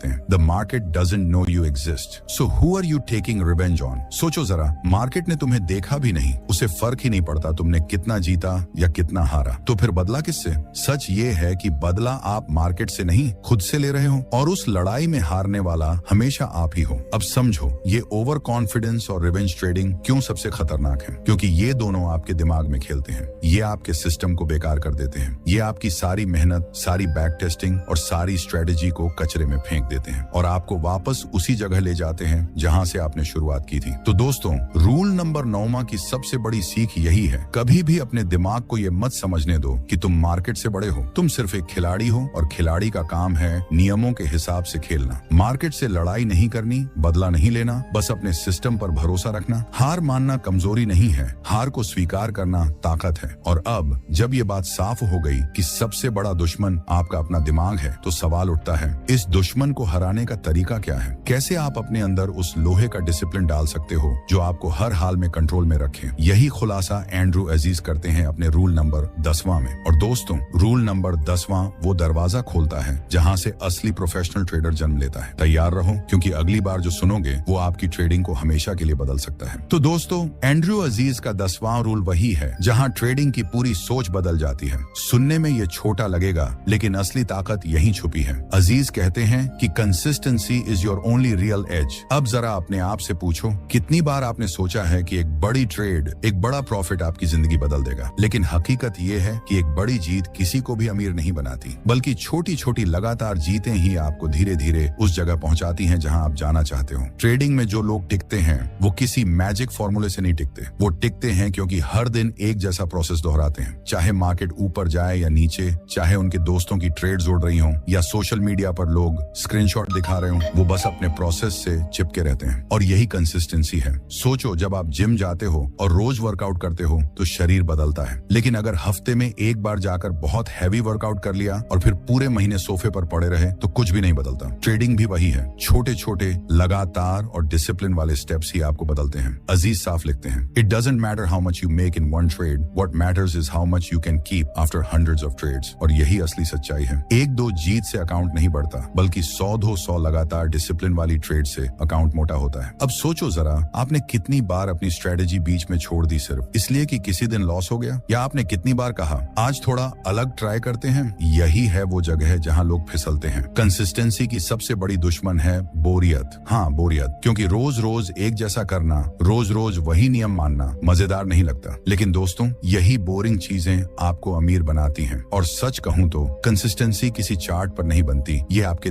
सकते हैं। The market doesn't know you exist, so who are you taking revenge on? सोचो जरा, market ने तुम्हें देखा भी नहीं, उसे फर्क ही नहीं पड़ता तुमने कितना जीता या कितना हारा, तो फिर बदला किससे? सच ये है कि बदला आप मार्केट से नहीं खुद से ले रहे हो, और उस लड़ाई में हारने वाला हमेशा आप ही हो। अब समझो, ये ओवर कॉन्फिडेंस और रिवेंज ट्रेडिंग क्यों सबसे खतरनाक है, क्योंकि ये दोनों आपके दिमाग में खेलते हैं। ये आपके सिस्टम को बेकार कर देते हैं। ये आपकी सारी मेहनत, सारी बैक टेस्टिंग और सारी स्ट्रेटेजी को कचरे में फेंक देते हैं और आपको वापस उसी जगह ले जाते हैं जहां से आपने शुरुआत की थी। तो दोस्तों, रूल नंबर 9 की सबसे बड़ी सीख यही है, कभी भी अपने दिमाग को ये मत समझने दो कि तुम मार्केट से बड़े हो। तुम सिर्फ एक खिलाड़ी हो और खिलाड़ी का काम है नियमों के हिसाब से खेलना। मार्केट से लड़ाई नहीं करनी, बदला नहीं लेना, बस अपने सिस्टम पर भरोसा रखना। हार मानना कमजोरी नहीं है, हार को स्वीकार करना ताकत है। और अब जब ये बात साफ हो गई कि सबसे बड़ा दुश्मन आपका अपना दिमाग है, तो सवाल उठता है, इस दुश्मन को हराने का तरीका क्या है? कैसे आप अपने अंदर उस लोहे का डिसिप्लिन डाल सकते हो जो आपको हर हाल में कंट्रोल में रखे? यही खुलासा एंड्रू अजीज करते हैं अपने रूल नंबर 10वां में। और दोस्तों, रूल नंबर 10वां वो दरवाजा खोलता है जहां से असली प्रोफेशनल ट्रेडर जन्म लेता है। तैयार रहो, क्योंकि अगली बार जो सुनोगे वो आपकी ट्रेडिंग को हमेशा के लिए बदल सकता है। तो दोस्तों, एंड्रू अजीज का 10वां रूल वही है जहां ट्रेडिंग की पूरी सोच बदल जाती है। सुनने में ये छोटा लगेगा, लेकिन असली ताकत यहीं छुपी है। अजीज कहते हैं कि consistency is your only real edge. अब जरा अपने आप से पूछो, कितनी बार आपने सोचा है कि एक बड़ी ट्रेड, एक बड़ा प्रॉफिट आपकी जिंदगी बदल देगा? लेकिन हकीकत ये है कि एक बड़ी जीत किसी को भी अमीर नहीं बनाती, बल्कि छोटी छोटी लगातार जीतें ही आपको धीरे धीरे उस जगह पहुंचाती हैं जहां आप जाना चाहते हो। ट्रेडिंग में जो लोग टिकते हैं वो किसी मैजिक फॉर्मूले से नहीं टिकते, वो टिकते हैं क्योंकि हर दिन एक जैसा प्रोसेस दोहराते हैं। चाहे मार्केट ऊपर जाए या नीचे, चाहे उनके दोस्तों की ट्रेड्स उड़ रही हों या सोशल मीडिया पर लोग स्क्रीनशॉट दिखा रहे हों, वो बस अपने प्रोसेस से चिपके रहते हैं। और यही कंसिस्टेंसी है। सोचो, जब आप जिम जाते हो और रोज वर्कआउट करते हो तो शरीर बदलता है, लेकिन अगर हफ्ते में एक बार जाकर बहुत हैवी वर्कआउट कर लिया और फिर पूरे महीने सोफे पर पड़े रहे तो कुछ भी नहीं बदलता। ट्रेडिंग भी वही है, छोटे छोटे लगातार और डिसिप्लिन वाले स्टेप्स ही आपको बदलते हैं। अजीज साफ लिखते हैं, it doesn't matter how much you make in one trade, what matters is how much you can keep after hundreds of trades. और यही असली सच्चाई है। एक दो जीत से अकाउंट नहीं बढ़ता, बल्कि 100 लगातार डिसिप्लिन वाली ट्रेड से अकाउंट मोटा होता है। अब सोचो जरा, आपने कितनी बार अपनी स्ट्रेटेजी बीच में छोड़ दी सिर्फ इसलिए कि किसी दिन लॉस हो गया? या आपने कितनी बार कहा, आज थोड़ा अलग ट्राई करते हैं? यही है वो जगह है जहां लोग फिसलते हैं। कंसिस्टेंसी की सबसे बड़ी दुश्मन है बोरियत। हाँ, बोरियत, क्योंकि रोज रोज एक जैसा करना, रोज रोज वही नियम मानना मजेदार नहीं लगता। लेकिन दोस्तों, यही बोरिंग चीजें आपको अमीर बनाती हैं। और सच कहूं तो कंसिस्टेंसी किसी चार्ट पर नहीं बनती, ये आपके